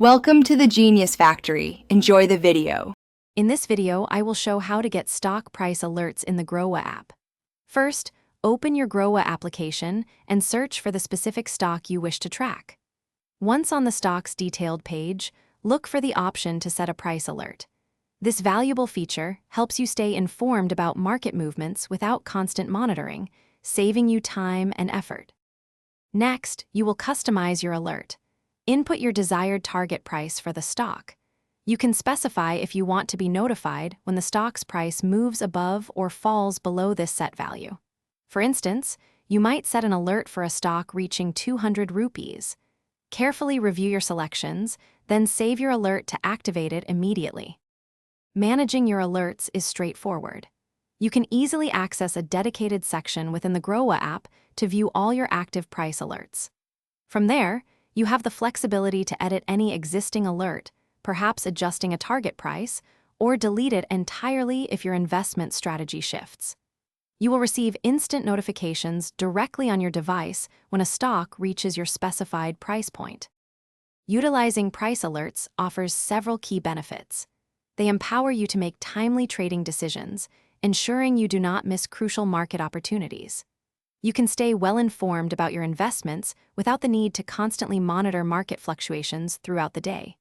Welcome to the Genius Factory. Enjoy the video. In this video, I will show how to get stock price alerts in the Groww app. First, open your Groww application and search for the specific stock you wish to track. Once on the stock's detailed page, look for the option to set a price alert. This valuable feature helps you stay informed about market movements without constant monitoring, saving you time and effort. Next, you will customize your alert. Input your desired target price for the stock. You can specify if you want to be notified when the stock's price moves above or falls below this set value. For instance, you might set an alert for a stock reaching 200 rupees. Carefully review your selections, then save your alert to activate it immediately. Managing your alerts is straightforward. You can easily access a dedicated section within the Groww app to view all your active price alerts. From there, you have the flexibility to edit any existing alert, perhaps adjusting a target price, or delete it entirely if your investment strategy shifts. You will receive instant notifications directly on your device when a stock reaches your specified price point. Utilizing price alerts offers several key benefits. They empower you to make timely trading decisions, ensuring you do not miss crucial market opportunities. You can stay well-informed about your investments without the need to constantly monitor market fluctuations throughout the day.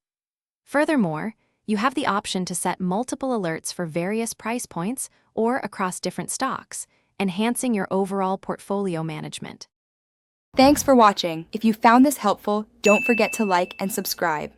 Furthermore, you have the option to set multiple alerts for various price points or across different stocks, enhancing your overall portfolio management. Thanks for watching. If you found this helpful, don't forget to like and subscribe.